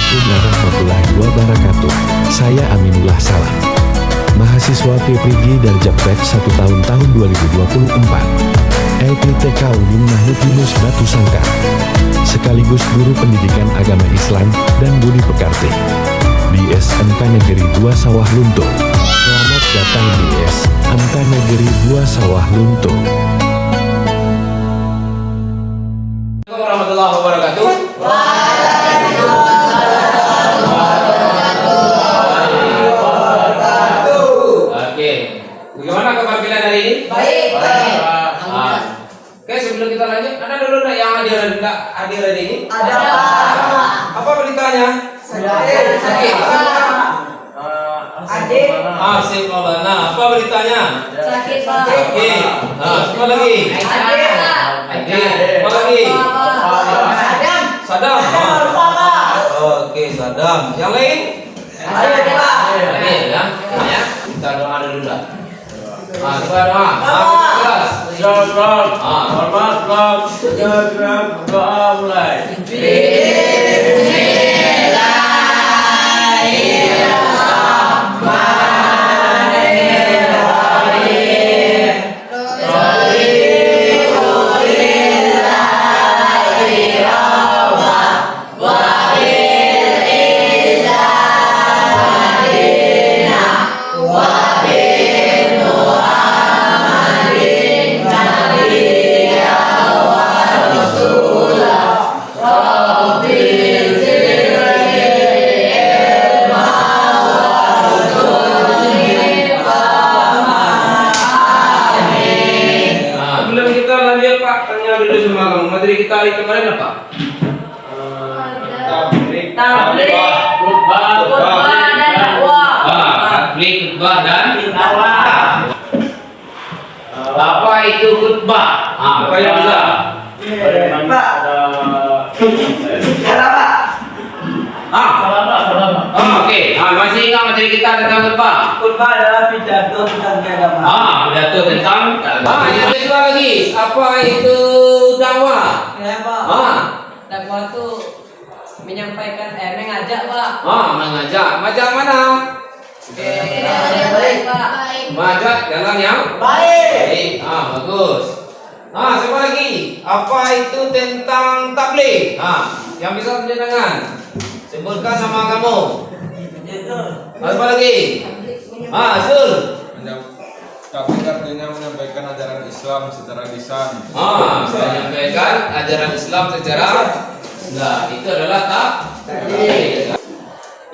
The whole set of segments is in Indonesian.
Assalamualaikum warahmatullahi wabarakatuh. Saya Aminullah Salam, mahasiswa PPG dari Japek 1 tahun 2024. LPTK Unin Mahmudinus Batu Sangkar, sekaligus guru pendidikan agama Islam dan Budi Pekarti di SMK Negeri 2 Sawah Lunto. Selamat datang di SMK Negeri 2 Sawah Lunto. Assalamualaikum warahmatullahi wabarakatuh. Oke, bagaimana kabar kalian hari ini? Baik. Oke, sebelum kita lanjut, ada dulu nggak yang hadir hari ini? Ada Pak. Apa beritanya? Sakit. Adik. Asik Maulana. Apa beritanya? Sakit Pak. Oke. Apa lagi? Adik. Apa lagi? Sadam. Sadam. Oke, Sadam. Yang lain? Ada Pak. Oke, ya. Kita doa dulu lah. Kita doa. Kelas. Doa mulai. Sebelum kita lanjut Pak, tanya dulu sama kamu. Materi kita hari kemarin apa? Tablik. Khutbah dan dakwah. Tablik, khutbah dan Dakwah. apa itu khutbah? Apa yang bisa? Pak. Salah Pak. Oke. Masih ingat materi kita tentang khutbah? Khutbah adalah pidato tentang keagamaan. Pidato tentang yang kedua lagi, apa itu dakwah? Ya Pak. Dakwah itu menyampaikan, mengajak Pak. Mengajak mana? Baik Pak. Mengajak jalan yang Baik. bagus. Siapa lagi? Apa itu tentang tabligh? Yang bisa tunjuk tangan. Sebutkan nama kamu. Apa lagi? Sul. Tabligh artinya menyampaikan ajaran Islam secara lisan. Menyampaikan ajaran Islam secara. Nah, itu adalah tabligh.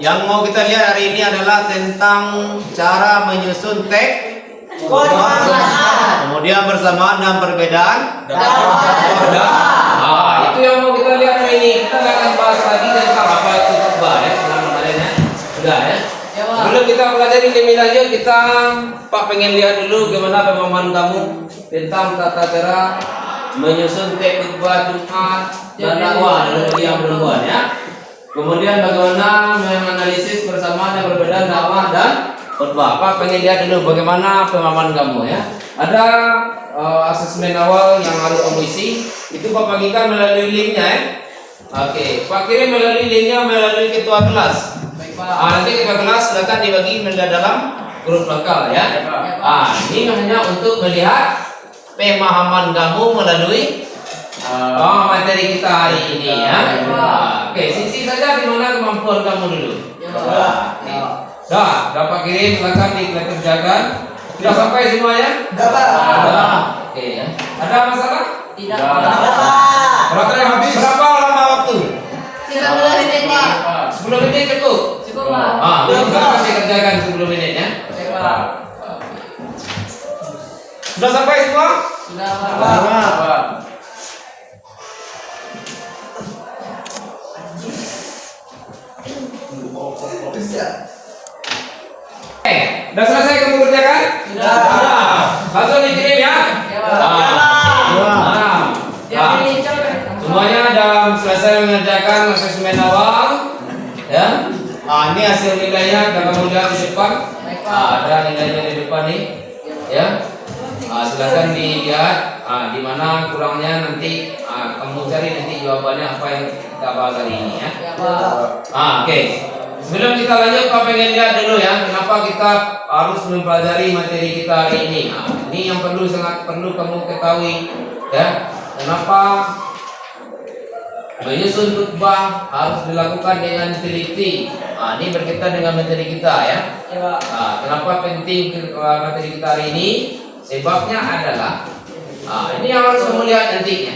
Yang mau kita lihat hari ini adalah tentang cara menyusun teks, kemudian bersamaan dan perbedaan. Itu yang mau kita lihat hari ini. Kita nggak akan bahas lagi tentang apa itu khutbah ya, kemarin ya. Sudah ya. Sebelum kita pelajari lebih lanjut, kita Pak pengen lihat dulu gimana pemahaman kamu tentang tata cara menyusun teks khutbah Jumat dan dakwah dari yang perempuan ya. Kemudian bagaimana menganalisis bersamaan dan perbedaan dakwah dan khutbah. Pak pengen lihat dulu bagaimana pemahaman kamu ya. Ada asesmen awal yang harus kamu isi. Itu Pak bagikan melalui linknya ya. Oke, Pak kirim melalui linknya melalui ketua kelas. Nanti ketua kelas silakan dibagi dalam grup lokal ya. Ini hanya untuk melihat pemahaman kamu melalui materi kita hari ini ya. Oke, sisi saja di mana kemampuan kamu dulu. Dapat kirim silakan dikerjakan. Sudah sampai semuanya? Oke ya. Ada masalah? Tidak. Berapa habis? Berapa lama waktu? 10 menit. 10 menit cukup. Cukup Pak. Silakan dikerjakan 10 menit ya. Sudah sampai semua? Sudah Pak. Sudah selesai kamu kerjakan? Sudah. Langsung dikirim ya? Semuanya dalam selesai mengerjakan asesmen awal ya. Ini hasil nilainya kamu lihat di depan. Ada nilainya di depan nih ya. Silakan dilihat di mana kurangnya nanti kamu cari nanti jawabannya apa yang kita bahas hari ini ya. Ya Pak. Oke. Sebelum kita lanjut, Pak pengen lihat dulu ya, kenapa kita harus mempelajari materi kita hari ini. Ini yang sangat perlu kamu ketahui ya. Kenapa menyusun khutbah harus dilakukan dengan teliti. Ini berkaitan dengan materi kita ya. Ya Pak. Kenapa penting materi kita hari ini? Sebabnya adalah ini yang harus kamu lihat nantinya.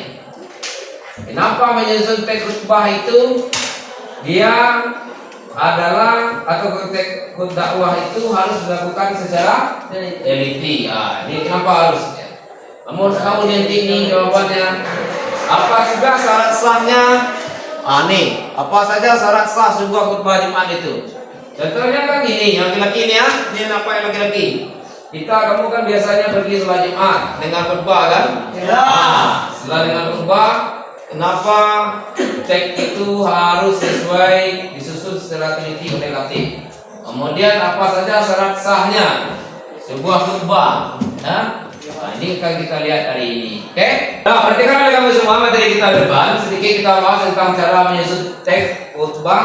Kenapa menyusun teks khutbah itu dia adalah atau teks dakwah itu harus dilakukan secara teliti. Ini kenapa harus? Kamu harus tahu nanti ini jawabannya. Apa saja syarat sahnya? Nih, apa saja syarat sah sebuah khutbah Jumat itu? Contohnya kan ini, yang laki-laki ini ya. Ini apa yang laki-laki? Kamu kan biasanya pergi sholat Jumat dengan khutbah kan? Ya. Setelah dengan khutbah, kenapa teks itu harus disusun secara teliti oleh khatib? Kemudian apa saja syarat sahnya sebuah khutbah? Ini akan kita lihat hari ini. Oke? Nah, perhatikan oleh kamu semua materi kita depan. Sedikit kita bahas tentang cara menyusun teks khutbah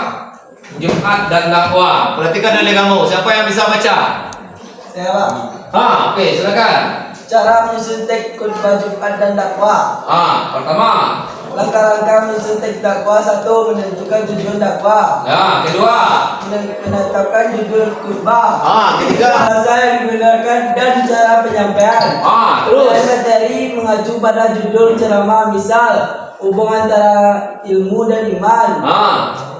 Jumat dan dakwah. Perhatikan oleh kamu. Siapa yang bisa baca? Saya Pak. Oke, silakan. Cara menyusun teks khutbah Jumat dan dakwah. Pertama. Langkah-langkah menyusun teks dakwah. 1. Menentukan tujuan dakwah. Ya, kedua. Menetapkan judul khutbah. Ketiga. Bahasa yang digunakan dan cara penyampaian. Terus. Materi mengacu pada judul ceramah, misal hubungan antara ilmu dan iman.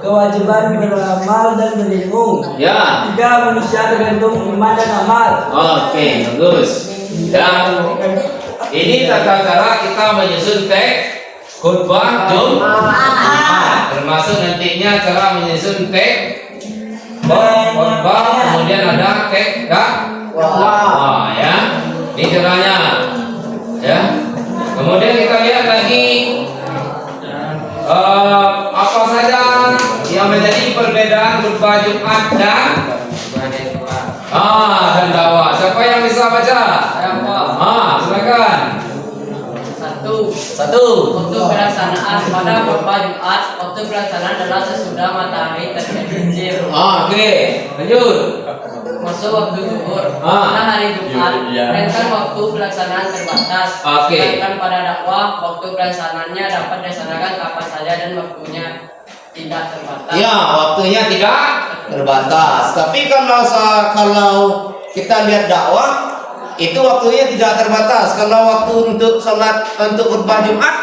Kewajiban beramal dan berilmu. Ya. 3. Manusia tergantung iman dan amal. Oke, bagus. Dan ini tata cara kita menyusun teks khutbah Jumat. Termasuk nantinya cara menyusun teks khutbah, kemudian ada teks dakwah ya. Ini caranya. Ya. Kemudian kita lihat lagi apa saja yang menjadi perbedaan khutbah Jumat dan dakwah. Siapa yang bisa baca? Saya Pak. Silakan. Satu. Waktu pelaksanaan pada khutbah Jumat, waktu pelaksanaan adalah sesudah matahari tergelincir. Oke, lanjut. Masuk waktu zuhur. Ah. Pada hari Jumat, Iya. rentang waktu pelaksanaan terbatas. Oke. Sedangkan pada dakwah, waktu pelaksanaannya dapat dilaksanakan kapan saja dan waktunya tidak terbatas. Ya, waktunya tidak terbatas. Tapi kalau kita lihat dakwah, itu waktunya tidak terbatas. Kalau waktu untuk khutbah Jumat,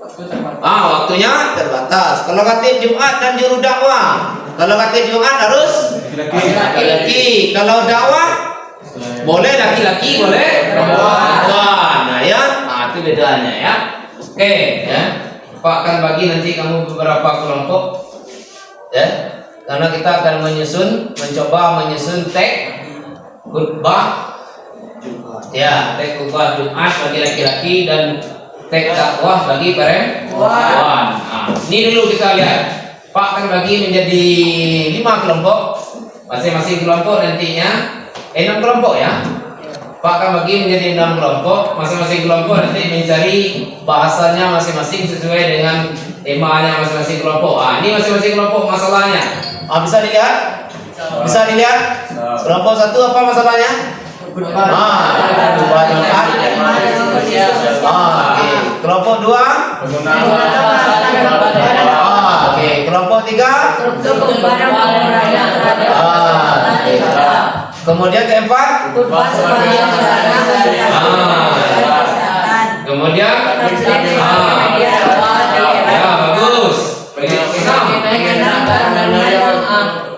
Waktu terbatas. waktunya terbatas. Kalau khatib Jumat dan juru dakwah, kalau khatib Jumat harus laki-laki. Kalau dakwah boleh laki-laki, boleh perempuan. Itu bedanya ya. Oke, ya. Pak akan bagi nanti kamu beberapa kelompok, ya. Karena kita akan mencoba menyusun teks khutbah. Ya, teks khutbah Jumat bagi laki-laki dan teks dakwah bagi perempuan. Ini dulu kita lihat. Pak akan bagi menjadi 5 kelompok. Masing-masing kelompok nantinya 6 kelompok ya. Pak akan bagi menjadi 6 kelompok. Masing-masing kelompok nanti mencari bahasanya masing-masing sesuai dengan temanya masing-masing kelompok. Ini masing-masing kelompok masalahnya. Bisa dilihat? Bisa dilihat? Kelompok 1 apa masalahnya? Khutbah Jumat. Oke. Kelompok 2? Oke. Kelompok 3? Kemudian keempat? Kemudian? Ya, bagus.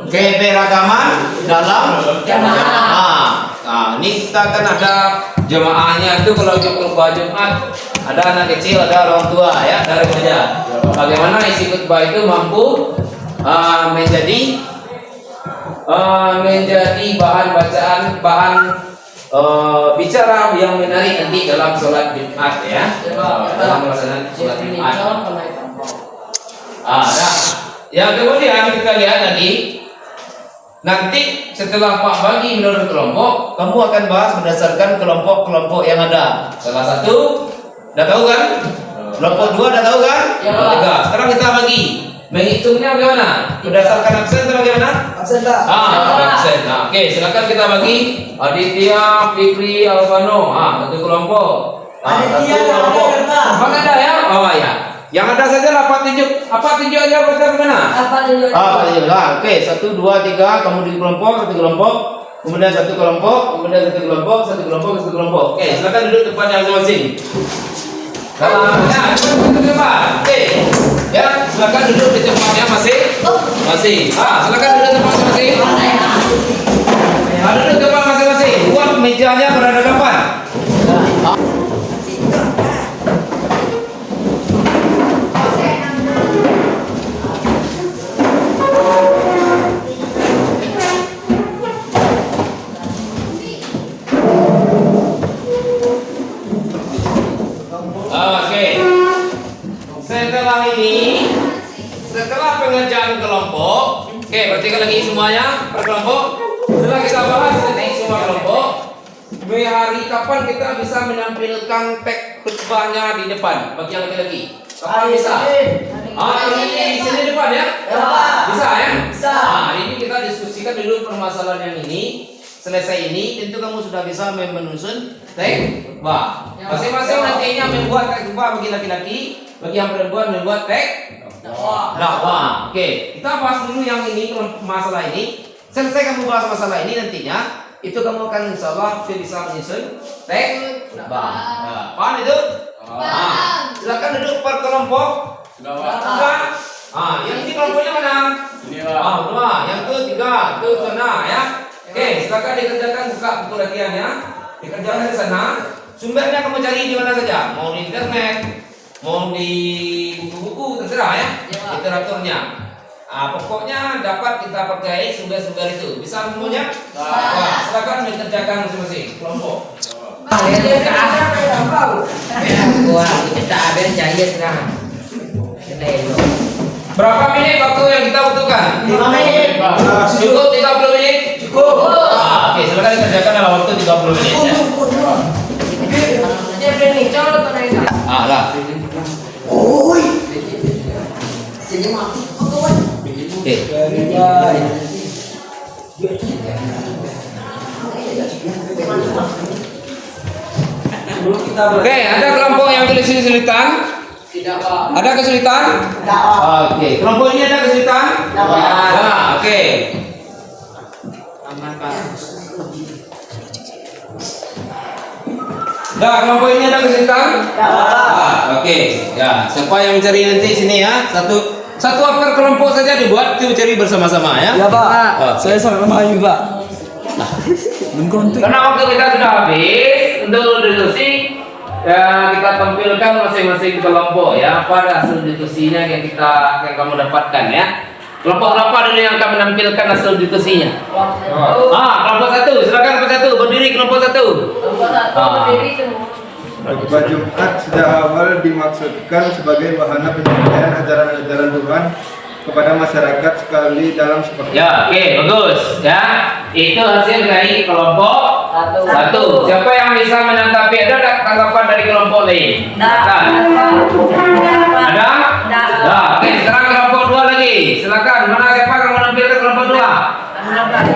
Keberagaman dalam jamaah. Ini kita akan ada jamaahnya itu kalau khutbah Jumat ada anak kecil, ada orang tua ya dari gereja. Bagaimana isi khutbah itu mampu menjadi bahan bacaan, bahan bicara yang menarik nanti dalam sholat Jumat ya. Dalam melaksanakan sholat Jumat. Ya kemudian kita lihat nanti setelah Pak bagi menurut kelompok, kamu akan bahas berdasarkan kelompok-kelompok yang ada. Salah satu, udah tahu kan? Kelompok 2 udah tahu kan? Ya. Kelompok 3. Sekarang kita bagi. Menghitungnya bagaimana? Berdasarkan absen atau bagaimana? Absen Pak. Absen. Nah, oke, silakan kita bagi. Aditya, Fikri, Alvano. Satu kelompok. Aditya Satu nggak kelompok. ada, Pak. Bang ada ya? Oh ya. Yang ada saja lah Pak tunjuk. Apa tunjuk aja bagaimana? Apa tunjuk? Pak tunjuk lah. Oke, 1, 2, 3. Kamu di kelompok, satu kelompok. Kemudian satu kelompok, kemudian satu kelompok, satu kelompok, satu kelompok. Oke, silakan duduk tempatnya masing-masing. Ya, itu Pak. Oke. Ya, silakan duduk di tempatnya masing-masing. Silakan duduk tempat masing-masing. Duduk tempat masing-masing. Buat mejanya berhadapan. Setelah pengerjaan kelompok, oke, perhatikan lagi semuanya per kelompok. Setelah kita bahas tentang semua kelompok, hari kapan kita bisa menampilkan teks khutbahnya di depan bagi yang laki-laki? Kapan bisa? Hari Senin depan ya? Bisa ya? Bisa. Hari ini kita diskusikan dulu permasalahan yang ini. Selesai ini, tentu kamu sudah bisa menyusun teks khutbah. Masing-masing nantinya membuat teks khutbah bagi laki-laki, bagi yang perempuan membuat teks dakwah. Oke, kita bahas dulu yang ini, masalah ini. Selesai kamu bahas masalah ini nantinya, itu kamu akan insyaallah bisa menyusun teks dakwah. Paham itu? Silakan duduk per kelompok. Sudah. Yang ini kelompoknya mana? Ini Pak. Dua. Yang itu 3. Itu sana ya. Oke, silakan dikerjakan, buka buku latihannya. Dikerjakan di sana. Sumbernya kamu cari di mana saja. Mau di internet, mau di buku-buku, terserah ya. Literaturnya. Pokoknya dapat kita percayai sumber-sumber itu. Bisa semuanya? Silakan dikerjakan masing-masing kelompok. Berapa menit waktu yang kita butuhkan? 5 menit. Cukup 30 menit? Cukup. Oke, silakan dikerjakan dalam waktu 30 menit ya. Lah. Oke. Oke, ada kelompok yang kesulitan? Tidak, Pak. Ada kesulitan? Oke, kelompok ini ada kesulitan? Oke. Aman, Pak. Kelompok ini ada kesulitan? Oke, ya. Siapa yang mencari nanti sini ya? Satu per kelompok saja dibuat, itu cari bersama-sama ya. Ya Pak. Saya sangat memahami Pak. Karena waktu kita sudah habis untuk diskusi, ya kita tampilkan masing-masing kelompok ya pada hasil diskusinya yang kamu dapatkan ya. Kelompok berapa dulu yang akan menampilkan hasil diskusinya? Kelompok 1, silakan kelompok 1 berdiri kelompok 1. Kelompok 1 berdiri semua. Khutbah Jumat sejak awal dimaksudkan sebagai wahana penyampaian ajaran-ajaran Tuhan kepada masyarakat sekali dalam sepekan. Ya, oke, bagus ya. Itu hasil dari kelompok 1. Siapa yang bisa menanggapi? Ada tanggapan dari kelompok lain? Silakan. Ada? Oke, sekarang kelompok 2 lagi. Silakan. Mana siapa yang mau menampilkan kelompok 2?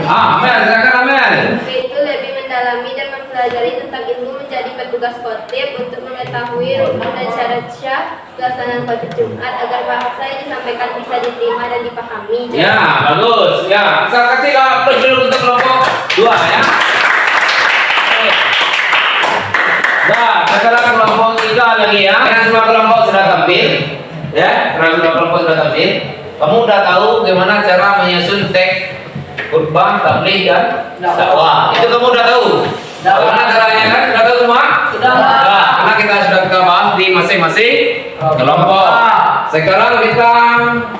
Amel, silakan Amel. Itu lebih mendalami dan mempelajari tentang ilmu menjadi petugas khotib untuk mengetahui rukun dan syarat syah pelaksanaan khotib Jumat agar bahasa yang disampaikan bisa diterima dan dipahami. Ya, bagus. Ya, saya kasih plus dulu untuk kelompok 2 ya. Sekarang kelompok 3 lagi ya. Karena semua kelompok sudah tampil, ya. Karena semua kelompok sudah tampil, kamu udah tahu bagaimana cara menyusun teks khutbah, tabligh dan dakwah. Itu kamu udah tahu. Bagaimana caranya kan? Sudah tahu semua? Sudah. Karena kita sudah bahas di masing-masing kelompok. Sekarang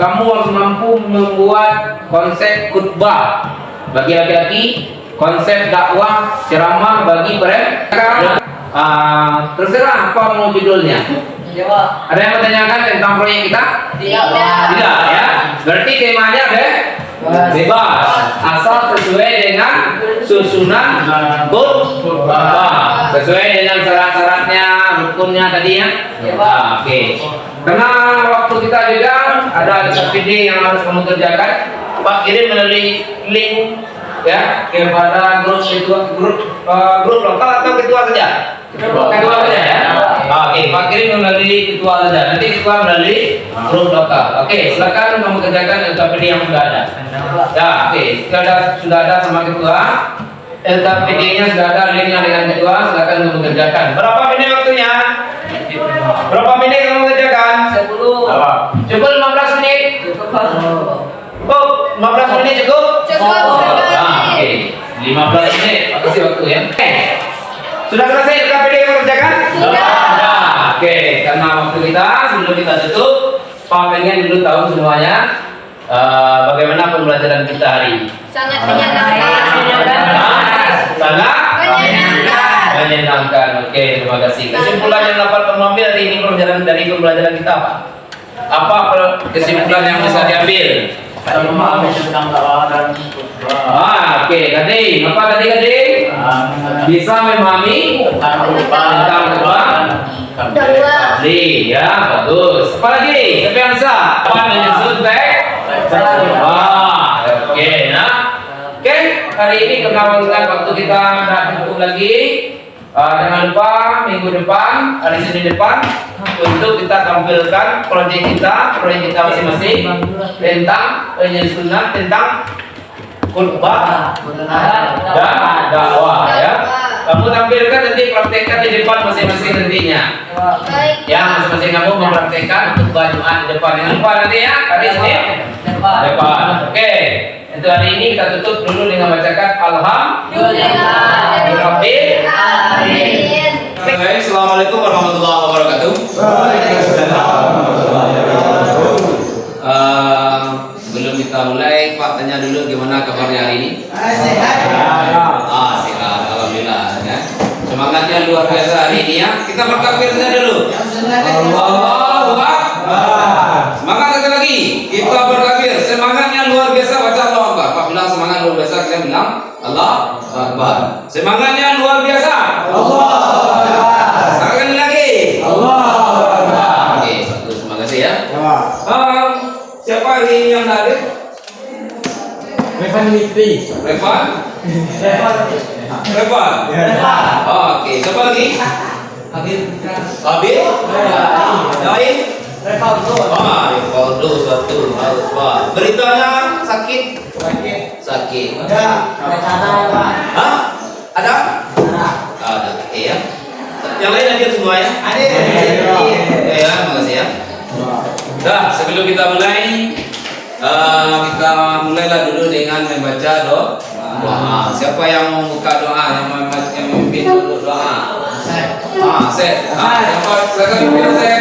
kamu harus mampu membuat konsep khutbah bagi laki-laki, konsep dakwah ceramah bagi perempuan. Terserah apa mau judulnya. Ya, Pak. Ada yang bertanyakan tentang proyek kita? Tidak ya. Berarti temanya bebas, asal sesuai dengan susunan khutbah, sesuai dengan syarat-syaratnya, rukunnya tadi ya. Ya, Pak. Oke. Karena waktu kita juga ada SPD yang harus kamu kerjakan, Pak kirim melalui link ya kepada grup lokal atau ketua saja. Ketua saja ya. Oke, Pak kirim melalui ketua saja. Nanti ketua melalui grup lokal. Oke, silakan kamu kerjakan LKPD yang sudah ada. Ya, oke. Sudah ada sama ketua. LKPD-nya sudah ada linknya dengan ketua. Silakan kamu kerjakan. Berapa menit waktunya? Berapa menit kamu kerjakan? 10. Cukup 15 menit. Oh, 15 menit cukup? Cukup sekali. Oke, 15 menit. Makasih waktu ya. Sudah selesai LKPD yang kerjakan? Sudah. Oke, karena waktu kita sebelum kita tutup, Pak pengen dulu tahu semuanya bagaimana pembelajaran kita hari ini. Sangat menyenangkan. Sangat Menyenangkan. menyenangkan. Oke, terima kasih. Kesimpulan yang dapat kamu ambil hari ini dari pembelajaran kita apa? Apa kesimpulan yang bisa diambil? Kita memahami tentang dakwah dan khutbah. Oke, Gading. Apa tadi Gading? Bisa memahami Tentang tentang khutbah. Dakwah. Ya, bagus. Apa lagi? Siapa yang bisa? Apa menyusun teks? Oke, nah. Oke, hari ini karena waktu kita tidak cukup lagi. Jangan lupa minggu depan, hari Senin depan untuk kita tampilkan proyek kita masing-masing tentang penyusunan tentang khutbah dan dakwah ya. Kamu tampilkan nanti praktekkan di depan masing-masing nantinya. Baik. Ya, masing-masing kamu mempraktekkan khutbah Jumat di depan. Jangan lupa nanti ya, hari Senin depan. Oke, itu hari ini kita tutup dulu dengan bacakan Alhamdulillahirabbil Amin. Baik, assalamualaikum warahmatullahi wabarakatuh. Sebelum kita mulai, Pak tanya dulu gimana kabarnya hari ini? Sehat, alhamdulillah ya. Semangatnya luar biasa hari ini ya. Kita bertakbir saja dulu. Allahu Akbar. Semangat sekali lagi. Kita bertakbir. Semangatnya luar biasa, baca Allahu Akbar. Pak bilang semangat luar biasa, kita bilang Allahu Akbar. Semangatnya luar biasa. Sekali lagi. Oke, bagus. Terima kasih ya. Siapa hari ini yang hadir? Revan. Oke, siapa lagi? Habib. Lain? Rivaldo satu. Beritanya sakit? Sakit. Hah? Ada? Ada. Oke ya. Yang lain hadir semua ya? Oke ya, makasih ya. Dah, sebelum kita mulai, kita mulailah dulu dengan membaca doa. Siapa yang mau buka doa, yang memimpin dulu doa? Saya. Siapa? Silakan pimpin saya.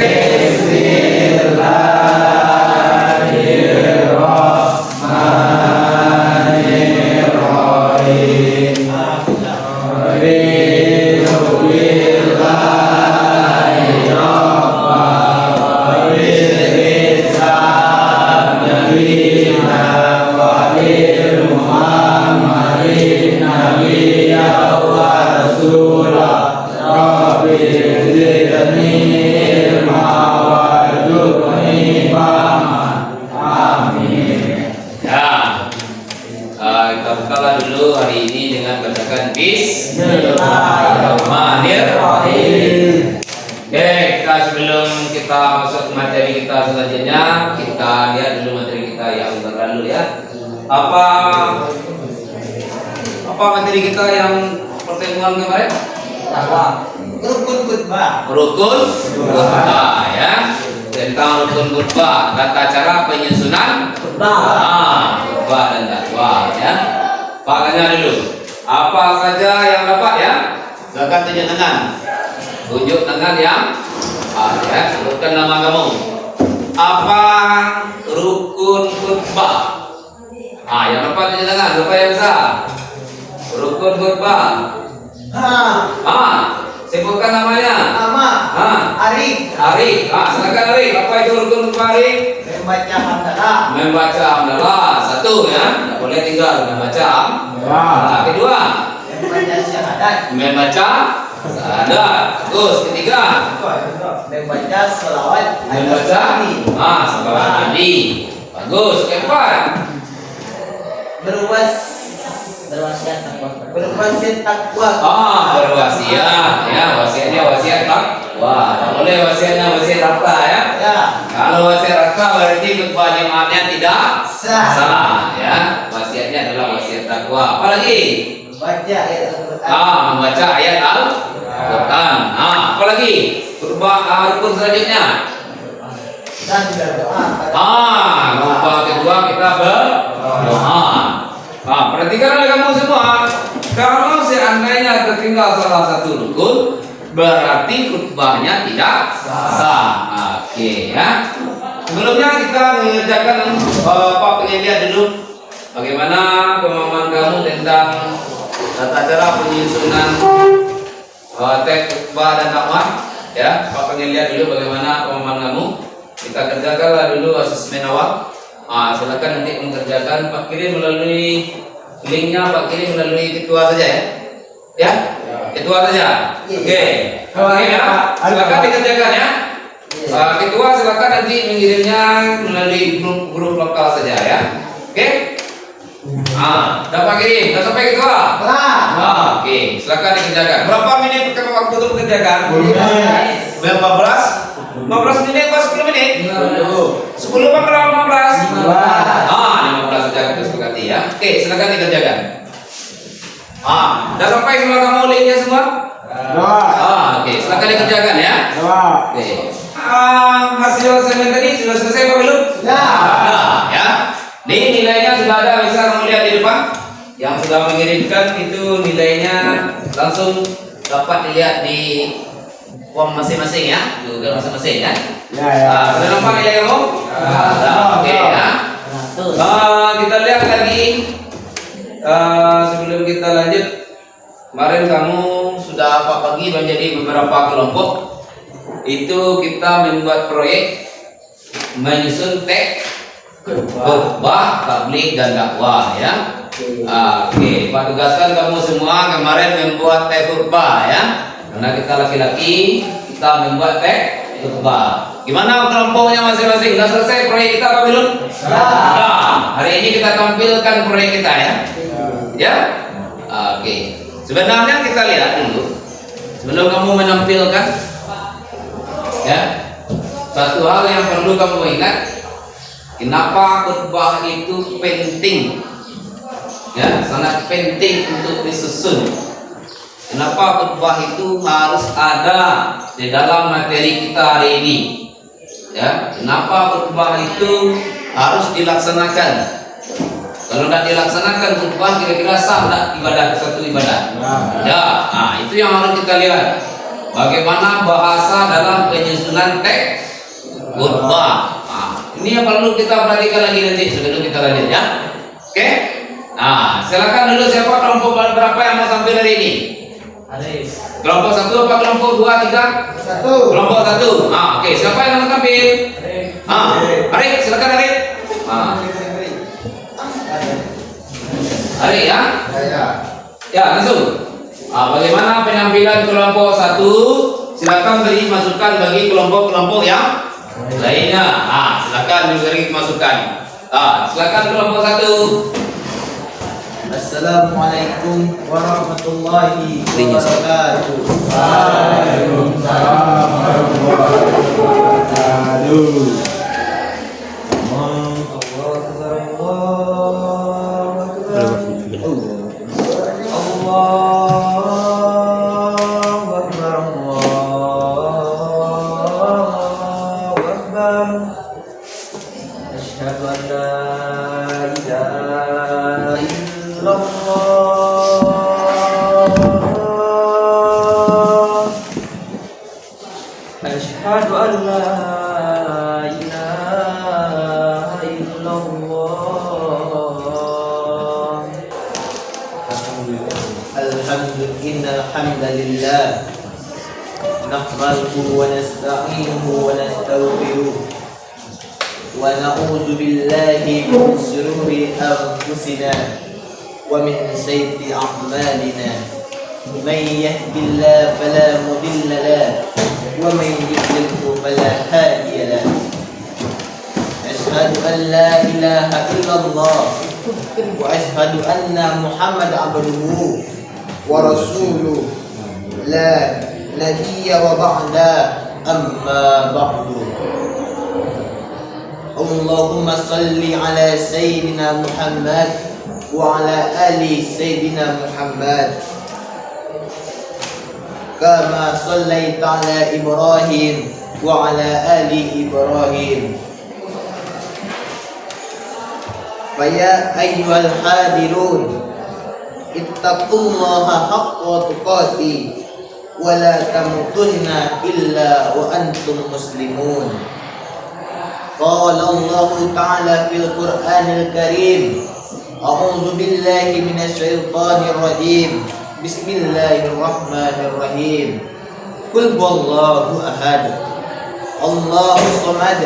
Kita bukalah dulu hari ini dengan bacakan Bismillahirrahmanirrahim. Oke, sebelum kita masuk ke materi kita selanjutnya, kita lihat dulu materi kita yang terlalu ya. Apa materi kita yang pertemuan kemarin? Rukun khutbah. Rukun khutbah ya. Tentang rukun khutbah, tata cara penyusunan khutbah dan dakwah ya. Pak tanya dulu, apa saja yang dapat ya? Silakan tunjuk tangan yang ya, sebutkan nama kamu. Apa rukun khutbah? Yang dapat tunjuk tangan, siapa yang bisa? Rukun khutbah. Sebutkan namanya. Arif. Silakan Arif. Apa itu rukun khutbah Arif? Membaca hamdalah. Satu ya, tidak boleh tinggal membaca hamdalah. Kedua, membaca Sadar. Terus ketiga. Membaca selawat Membaca. Salawat Nabi. Bagus. Keempat. berwasiat takwa. Berwasiat. Ya, wasiatnya wasiat takwa. Tak boleh wasiatnya wasiat harta ya. Ya. Kalau wasiat harta berarti khutbah jemaatnya tidak sah. Ya, wasiatnya adalah wasiat takwa. Apalagi? Baca ayat Al-Quran. Membaca ayat Al-Quran. Apalagi? Rukun selanjutnya. Dan berdoa. Lupa kedua kita berdoa. Perhatikan oleh kamu semua. Kalau seandainya tertinggal salah satu rukun, berarti khutbahnya tidak sah. Oke ya. Sebelumnya kita mengerjakan pengen lihat dulu bagaimana pemahaman kamu tentang tata cara penyusunan teks khutbah dan dakwah. Ya, Pak pengen lihat dulu bagaimana pemahaman kamu. Kita kerjakanlah dulu asesmen awal. Silakan nanti mengerjakan. Pak kirim melalui linknya, Pak kirim melalui ketua saja ya. Ya, ketua saja. Oke. Ya, silakan dikerjakan ya. Ketua silakan nanti mengirimnya melalui grup lokal saja ya. Oke. Dapat kirim, dah sampai ketua. Oke, silakan dikerjakan. Berapa menit waktu untuk mengerjakan? 15 menit atau 10 menit? 10 apa berapa 15? 15 saja kita sepakati ya. Oke, silakan dikerjakan. Dah sampai semua kamu linknya semua? Oke, silakan dikerjakan ya. Oke. Hasil assignment tadi sudah selesai Pak belum? Ya. Nih nilainya sudah ada, bisa kamu lihat di depan. Yang sudah mengirimkan itu nilainya langsung dapat dilihat di form masing-masing ya, juga masing-masing ya. Sudah nampak nilai kamu? Oke ya. Kita lihat lagi sebelum kita lanjut. Kemarin kamu sudah bagi menjadi beberapa kelompok. Itu kita membuat proyek menyusun teks khutbah, tabligh dan dakwah ya. Oke, Pak tugaskan kamu semua kemarin membuat teks khutbah ya. Karena kita laki-laki, kita membuat teks khutbah. Gimana kelompoknya masing-masing? Sudah selesai proyek kita apa belum? Hari ini kita tampilkan proyek kita ya. Ya? Oke. Sebenarnya kita lihat dulu sebelum kamu menampilkan ya. Satu hal yang perlu kamu ingat, kenapa khutbah itu penting? Ya, sangat penting untuk disusun. Kenapa khutbah itu harus ada di dalam materi kita hari ini? Ya, kenapa khutbah itu harus dilaksanakan? Kalau tidak dilaksanakan khutbah, kira-kira sah tidak ibadah satu ibadah? Ya, itu yang harus kita lihat. Bagaimana bahasa dalam penyusunan teks khutbah? Ini yang perlu kita perhatikan lagi nanti sebelum kita lanjut ya. Oke? Silakan dulu siapa kelompok berapa yang mau tampil hari ini? Kelompok 1 apa kelompok 2, 3? 1. Kelompok 1. Oke, siapa yang mau tampil? Arif, silakan Arif. Arif ya? Ya, langsung. Bagaimana penampilan kelompok 1? Silakan beri masukan bagi kelompok-kelompok yang lainnya. Silakan beri masukan. Silakan kelompok 1. Assalamualaikum warahmatullahi wabarakatuh. Waalaikumsalam warahmatullahi wabarakatuh. Asyhadu an la ilaha illallah. Alhamdulillah. Nahmaduhu wa nasta'inuhu wa nastaghfiruh. Wa na'udzu billahi min shururi anfusina wa min sayyiati a'malina. من يهد الله فلا مضل له ومن يضلله فلا هادي له أشهد أن لا إله إلا الله وأشهد أن محمد عبده ورسوله لا نبي وبعده أما بعد اللهم صل على سيدنا محمد وعلى آل سيدنا محمد كما صليت على إبراهيم وعلى آل إبراهيم فيا أيها الحاضرون اتقوا الله حق تقاته ولا تموتن إلا وأنتم مسلمون قال الله تعالى في القرآن الكريم أعوذ بالله من الشيطان الرجيم بسم الله الرحمن الرحيم قل هو الله أحد الله الصمد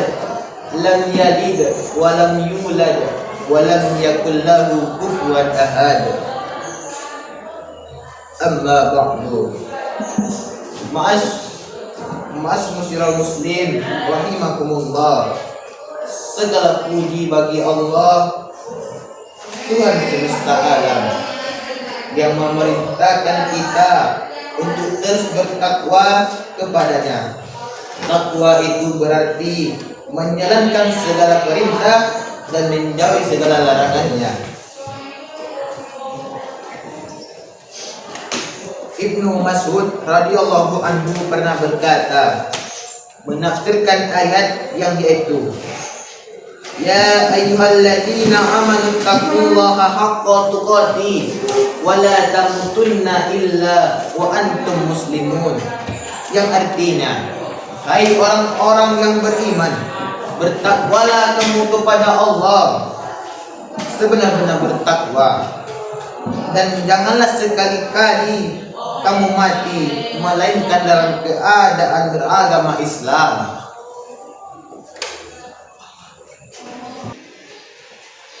لم يلد ولم يولد ولم يكن له كفوا أحد أما بعد Ma'asyiral muslim rahimakumullah. Segala puji bagi Allah Tuhan semesta alam yang memerintahkan kita untuk terus bertakwa kepadanya. Takwa itu berarti menjalankan segala perintah dan menjauhi segala larangannya. Ibnu Mas'ud radhiyallahu anhu pernah berkata, menafsirkan ayat yang yaitu Ya ayyuhalladzina amanu taqullaha haqqa tuqatih wa la tamutunna illa wa antum muslimun, yang artinya, hai orang-orang yang beriman, bertakwalah kamu kepada Allah sebenar-benar bertakwa, dan janganlah sekali-kali kamu mati melainkan dalam keadaan beragama Islam.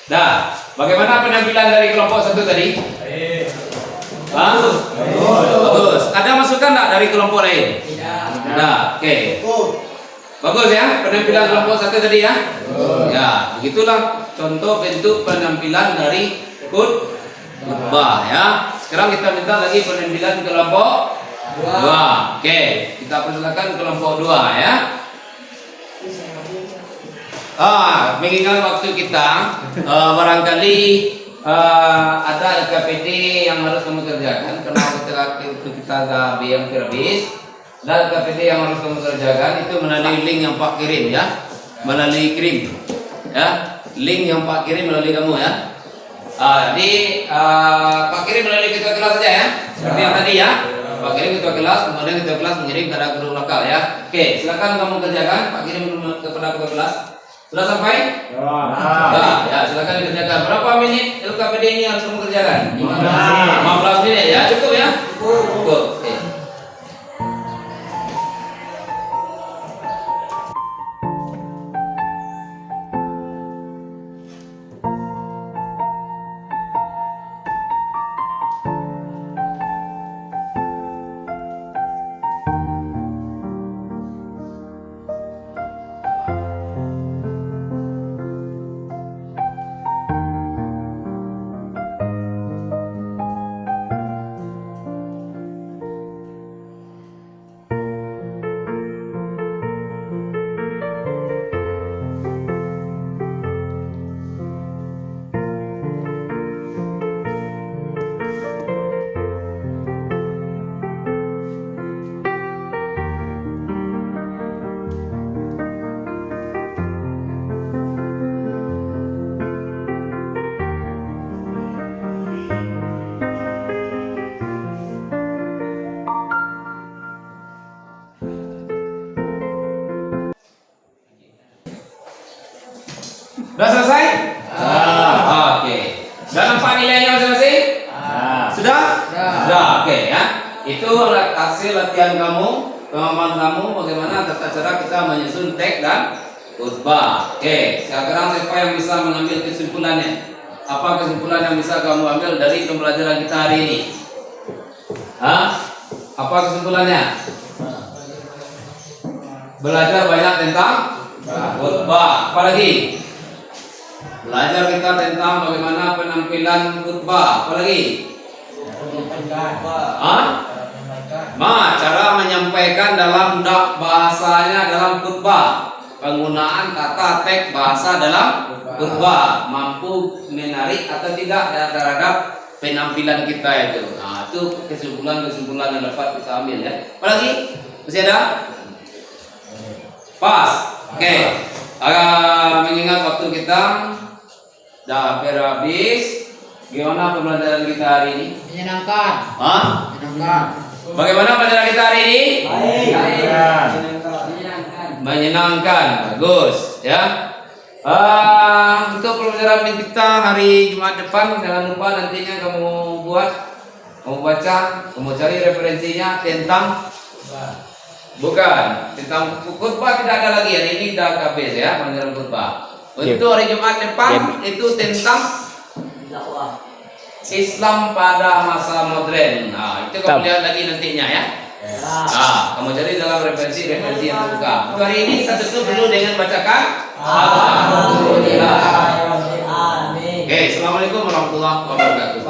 Nah, bagaimana penampilan dari kelompok satu tadi? Bagus. Bagus. Ada masukan enggak dari kelompok lain? Tidak. Nah, oke. Bagus ya penampilan kelompok satu tadi ya. Ya, begitulah contoh bentuk penampilan dari khutbah ya. Sekarang kita minta lagi penampilan kelompok 2. Oke, kita persilakan kelompok 2 ya. Mengingat waktu kita, barangkali ada LKPD yang harus kamu kerjakan karena waktu kita agak biang habis. Dan LKPD yang harus kamu kerjakan itu melalui link yang Pak kirim ya, melalui kirim ya, link yang Pak kirim melalui kamu ya. Pak kirim melalui ketua kelas saja ya, seperti yang tadi ya. Pak kirim ketua kelas, kemudian ketua kelas mengirim kepada guru lokal ya. Oke, silakan kamu kerjakan. Pak kirim kepada ketua kelas. Sudah sampai? Ya, silakan dikerjakan. Berapa menit LKPD ini harus kamu kerjakan? 15 menit ya, cukup ya? Cukup. Oke. Sudah selesai? Oke. Sudah nampak nilainya masing-masing? Sudah? Sudah. Oke ya. Itu hasil latihan kamu, pemahaman kamu bagaimana tata cara kita menyusun teks dan khutbah. Oke. Sekarang siapa yang bisa mengambil kesimpulannya? Apa kesimpulan yang bisa kamu ambil dari pembelajaran kita hari ini? Hah? Apa kesimpulannya? Belajar banyak tentang khutbah. Apa lagi? Belajar kita tentang bagaimana penampilan khutbah. Apa lagi? Hah? Cara menyampaikan dalam bahasanya dalam khutbah. Penggunaan kata teks bahasa dalam khutbah mampu menarik atau tidak terhadap penampilan kita itu. Nah, itu kesimpulan-kesimpulan yang dapat kita ambil ya. Apa lagi? Masih ada? Pas. Oke. Mengingat waktu kita dah habis. Gimana pembelajaran kita hari ini? Menyenangkan. Hah? Menyenangkan. Bagaimana pelajaran kita hari ini? Menyenangkan. Menyenangkan. Bagus, ya. Untuk pelajaran kita hari Jumat depan, jangan lupa nantinya kamu kamu baca, kamu cari referensinya tentang tentang khutbah. Tidak ada lagi hari ini, sudah habis ya pelajaran khutbah. Untuk hari Jumat depan itu tentang Islam pada masa modern. Nah, itu kamu lihat lagi nantinya ya. Kamu cari dalam referensi yang terbuka. Untuk hari ini kita tutup dulu dengan bacakan Alhamdulillah. Oke, assalamualaikum warahmatullahi wabarakatuh.